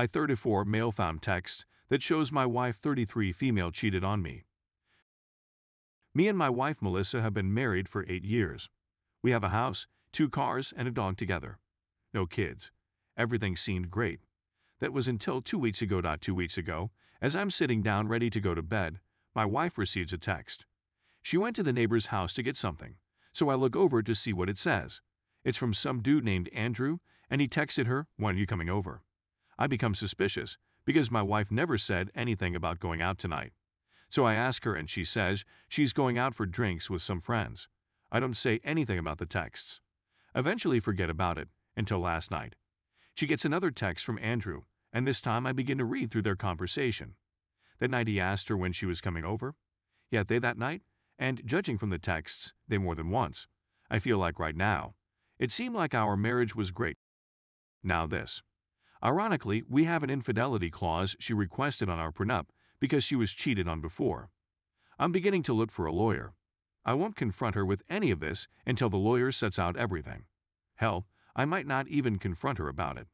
I 34 male found text that shows my wife 33 female cheated on me. Me and my wife Melissa have been married for 8 years. We have a house, 2 cars, and a dog together. No kids. Everything seemed great. That was until 2 weeks ago. 2 weeks ago, as I'm sitting down ready to go to bed, my wife receives a text. She went to the neighbor's house to get something, so I look over to see what it says. It's from some dude named Andrew, and he texted her, "When are you coming over?" I become suspicious, because my wife never said anything about going out tonight. So I ask her and she says she's going out for drinks with some friends. I don't say anything about the texts. Eventually forget about it, until last night. She gets another text from Andrew, and this time I begin to read through their conversation. That night he asked her when she was coming over. Yeah, they that night, and judging from the texts, they more than once. I feel like right now. It seemed like our marriage was great. Now this. Ironically, we have an infidelity clause she requested on our prenup because she was cheated on before. I'm beginning to look for a lawyer. I won't confront her with any of this until the lawyer sets out everything. Hell, I might not even confront her about it.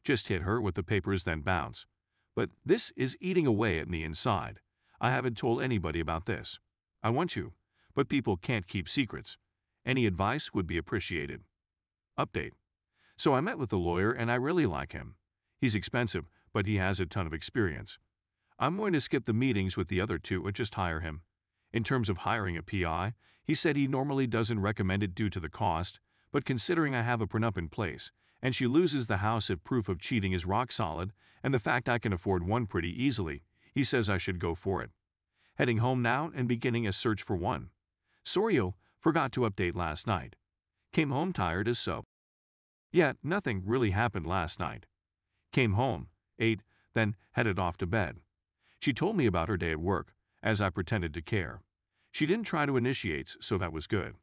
Just hit her with the papers then bounce. But this is eating away at me inside. I haven't told anybody about this. I want to, but people can't keep secrets. Any advice would be appreciated. Update. So I met with the lawyer and I really like him. He's expensive, but he has a ton of experience. I'm going to skip the meetings with the other two and just hire him. In terms of hiring a PI, he said he normally doesn't recommend it due to the cost, but considering I have a prenup in place, and she loses the house if proof of cheating is rock solid, and the fact I can afford one pretty easily, he says I should go for it. Heading home now and beginning a search for one. Sorry, forgot to update last night. Came home tired as so. Yet nothing really happened last night. Came home, ate, then headed off to bed. She told me about her day at work, as I pretended to care. She didn't try to initiate, so that was good.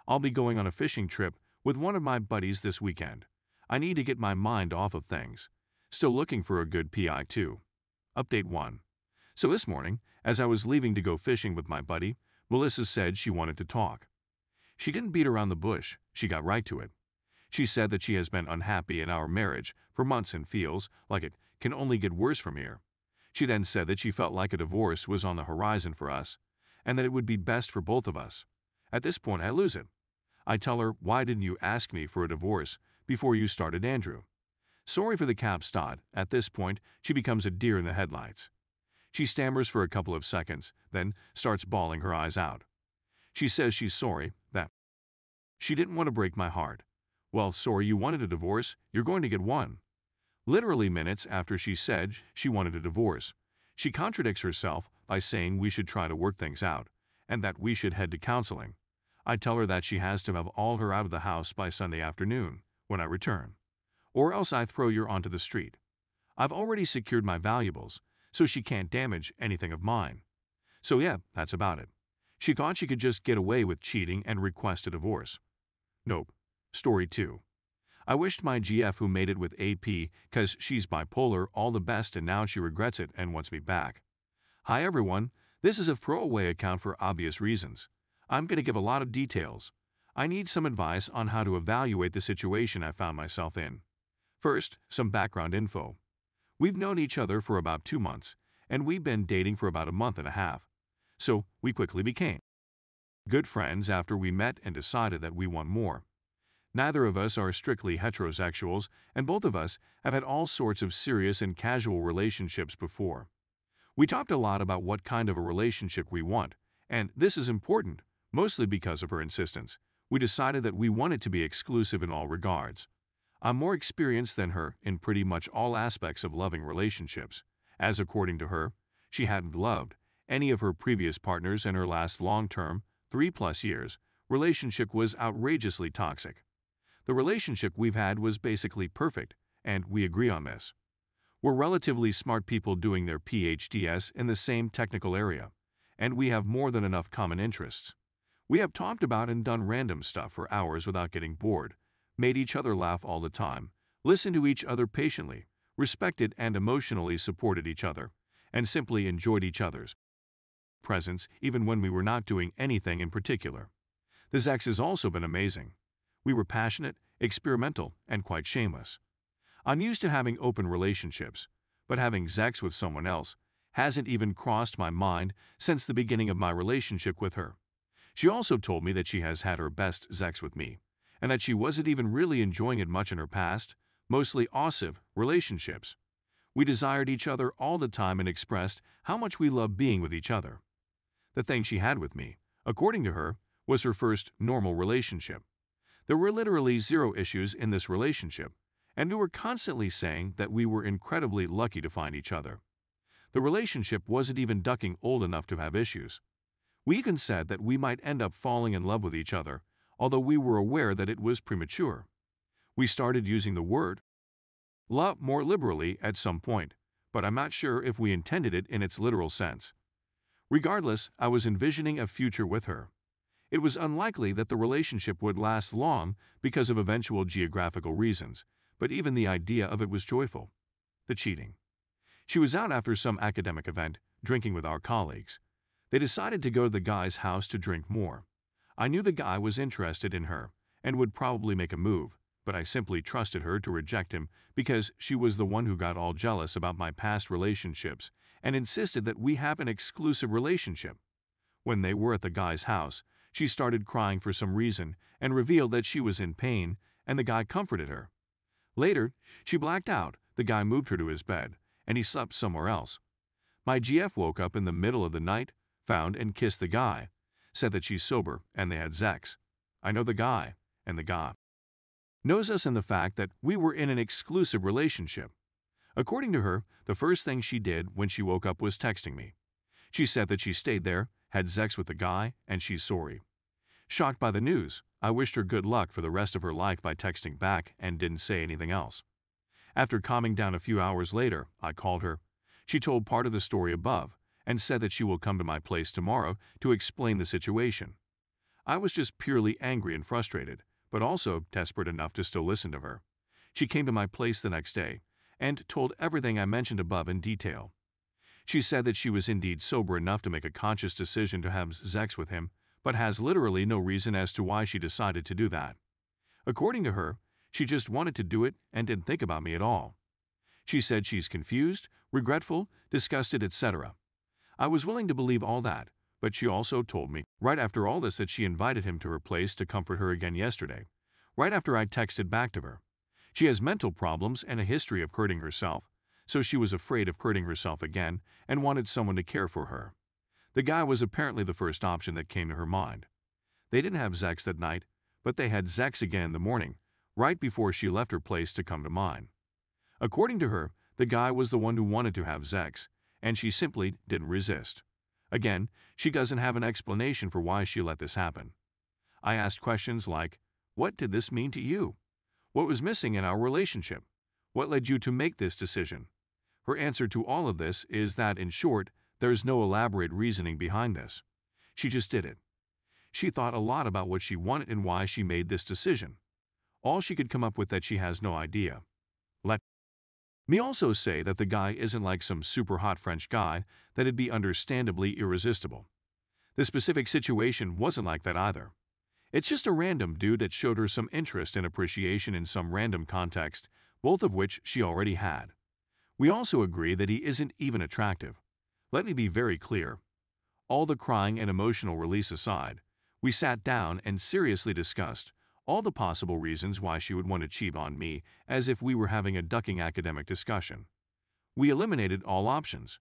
I'll be going on a fishing trip with one of my buddies this weekend. I need to get my mind off of things. Still looking for a good PI too. Update 1. So this morning, as I was leaving to go fishing with my buddy, Melissa said she wanted to talk. She didn't beat around the bush, she got right to it. She said that she has been unhappy in our marriage for months and feels like it can only get worse from here. She then said that she felt like a divorce was on the horizon for us, and that it would be best for both of us. At this point, I lose it. I tell her, why didn't you ask me for a divorce before you started Andrew? Sorry for the capstod. At this point, she becomes a deer in the headlights. She stammers for a couple of seconds, then starts bawling her eyes out. She says she's sorry, that she didn't want to break my heart. Well, sorry you wanted a divorce, you're going to get one. Literally minutes after she said she wanted a divorce, she contradicts herself by saying we should try to work things out, and that we should head to counseling. I tell her that she has to have all her out of the house by Sunday afternoon, when I return. Or else I throw her onto the street. I've already secured my valuables, so she can't damage anything of mine. So yeah, that's about it. She thought she could just get away with cheating and request a divorce. Nope. Story 2. I wished my GF who made it with AP cause she's bipolar all the best and now she regrets it and wants me back. Hi everyone, this is a throwaway account for obvious reasons. I'm going to give a lot of details. I need some advice on how to evaluate the situation I found myself in. First, some background info. We've known each other for about 2 months, and we've been dating for about a month and a half. So we quickly became good friends after we met and decided that we want more. Neither of us are strictly heterosexuals, and both of us have had all sorts of serious and casual relationships before. We talked a lot about what kind of a relationship we want, and this is important, mostly because of her insistence. We decided that we wanted to be exclusive in all regards. I'm more experienced than her in pretty much all aspects of loving relationships, as according to her, she hadn't loved any of her previous partners and her last long-term, 3+ years, relationship was outrageously toxic. The relationship we've had was basically perfect, and we agree on this. We're relatively smart people doing their PhDs in the same technical area, and we have more than enough common interests. We have talked about and done random stuff for hours without getting bored, made each other laugh all the time, listened to each other patiently, respected and emotionally supported each other, and simply enjoyed each other's presence even when we were not doing anything in particular. The sex has also been amazing. We were passionate, experimental, and quite shameless. I'm used to having open relationships, but having sex with someone else hasn't even crossed my mind since the beginning of my relationship with her. She also told me that she has had her best sex with me, and that she wasn't even really enjoying it much in her past, mostly abusive relationships. We desired each other all the time and expressed how much we loved being with each other. The thing she had with me, according to her, was her first normal relationship. There were literally zero issues in this relationship, and we were constantly saying that we were incredibly lucky to find each other. The relationship wasn't even ducking old enough to have issues. We even said that we might end up falling in love with each other, although we were aware that it was premature. We started using the word love more liberally at some point, but I'm not sure if we intended it in its literal sense. Regardless, I was envisioning a future with her. It was unlikely that the relationship would last long because of eventual geographical reasons, but even the idea of it was joyful. The cheating. She was out after some academic event, drinking with our colleagues. They decided to go to the guy's house to drink more. I knew the guy was interested in her and would probably make a move, but I simply trusted her to reject him because she was the one who got all jealous about my past relationships and insisted that we have an exclusive relationship. When they were at the guy's house, she started crying for some reason and revealed that she was in pain, and the guy comforted her. Later, she blacked out, the guy moved her to his bed, and he slept somewhere else. My GF woke up in the middle of the night, found and kissed the guy, said that she's sober, and they had sex. I know the guy, and the guy knows us, and the fact that we were in an exclusive relationship. According to her, the first thing she did when she woke up was texting me. She said that she stayed there, had sex with the guy, and she's sorry. Shocked by the news, I wished her good luck for the rest of her life by texting back and didn't say anything else. After calming down a few hours later, I called her. She told part of the story above and said that she will come to my place tomorrow to explain the situation. I was just purely angry and frustrated, but also desperate enough to still listen to her. She came to my place the next day and told everything I mentioned above in detail. She said that she was indeed sober enough to make a conscious decision to have sex with him, but has literally no reason as to why she decided to do that. According to her, she just wanted to do it and didn't think about me at all. She said she's confused, regretful, disgusted, etc. I was willing to believe all that, but she also told me, right after all this, that she invited him to her place to comfort her again yesterday, right after I texted back to her. She has mental problems and a history of hurting herself, so she was afraid of hurting herself again and wanted someone to care for her. The guy was apparently the first option that came to her mind. They didn't have sex that night, but they had sex again in the morning, right before she left her place to come to mine. According to her, the guy was the one who wanted to have sex, and she simply didn't resist. Again, she doesn't have an explanation for why she let this happen. I asked questions like, what did this mean to you? What was missing in our relationship? What led you to make this decision? Her answer to all of this is that, in short, there is no elaborate reasoning behind this. She just did it. She thought a lot about what she wanted and why she made this decision. All she could come up with that she has no idea. Let me also say that the guy isn't like some super hot French guy that'd be understandably irresistible. The specific situation wasn't like that either. It's just a random dude that showed her some interest and appreciation in some random context, both of which she already had. We also agree that he isn't even attractive. Let me be very clear. All the crying and emotional release aside, we sat down and seriously discussed all the possible reasons why she would want to cheat on me, as if we were having a ducking academic discussion. We eliminated all options.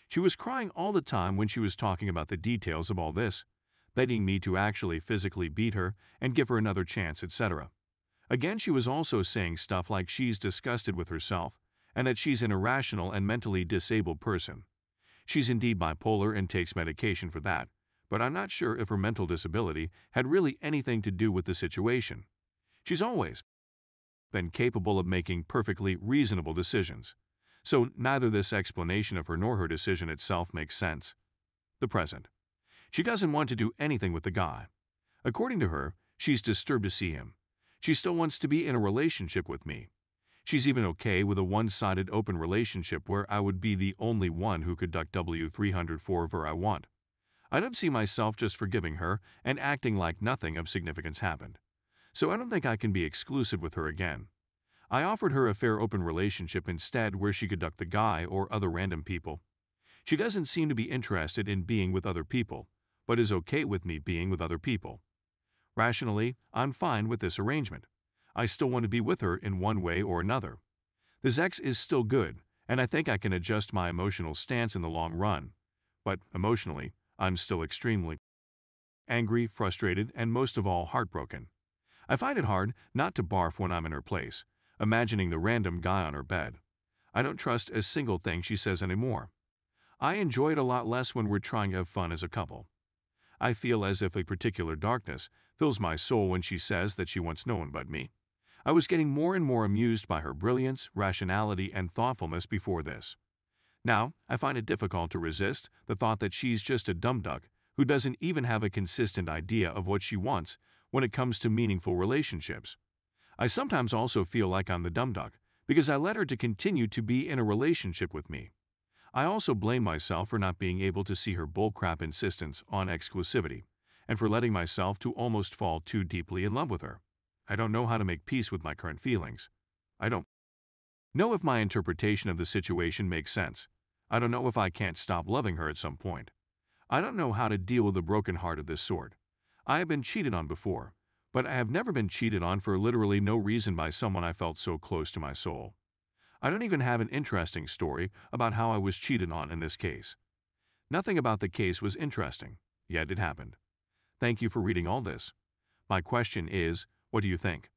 She was crying all the time when she was talking about the details of all this, begging me to actually physically beat her and give her another chance, etc. Again, she was also saying stuff like she's disgusted with herself and that she's an irrational and mentally disabled person. She's indeed bipolar and takes medication for that, but I'm not sure if her mental disability had really anything to do with the situation. She's always been capable of making perfectly reasonable decisions, so neither this explanation of her nor her decision itself makes sense. The present. She doesn't want to do anything with the guy. According to her, she's disturbed to see him. She still wants to be in a relationship with me. She's even okay with a one-sided open relationship where I would be the only one who could duck W300 for her I want. I don't see myself just forgiving her and acting like nothing of significance happened. So I don't think I can be exclusive with her again. I offered her a fair open relationship instead where she could duck the guy or other random people. She doesn't seem to be interested in being with other people, but is okay with me being with other people. Rationally, I'm fine with this arrangement. I still want to be with her in one way or another. This ex is still good, and I think I can adjust my emotional stance in the long run. But emotionally, I'm still extremely angry, frustrated, and most of all heartbroken. I find it hard not to barf when I'm in her place, imagining the random guy on her bed. I don't trust a single thing she says anymore. I enjoy it a lot less when we're trying to have fun as a couple. I feel as if a particular darkness fills my soul when she says that she wants no one but me. I was getting more and more amused by her brilliance, rationality, and thoughtfulness before this. Now, I find it difficult to resist the thought that she's just a dumb duck who doesn't even have a consistent idea of what she wants when it comes to meaningful relationships. I sometimes also feel like I'm the dumb duck because I let her to continue to be in a relationship with me. I also blame myself for not being able to see her bullcrap insistence on exclusivity and for letting myself to almost fall too deeply in love with her. I don't know how to make peace with my current feelings. I don't know if my interpretation of the situation makes sense. I don't know if I can't stop loving her at some point. I don't know how to deal with a broken heart of this sort. I have been cheated on before, but I have never been cheated on for literally no reason by someone I felt so close to my soul. I don't even have an interesting story about how I was cheated on in this case. Nothing about the case was interesting, yet it happened. Thank you for reading all this. My question is, what do you think?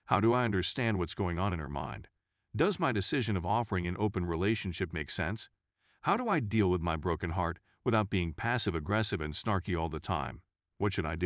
How do I understand what's going on in her mind? Does my decision of offering an open relationship make sense? How do I deal with my broken heart without being passive-aggressive and snarky all the time? What should I do?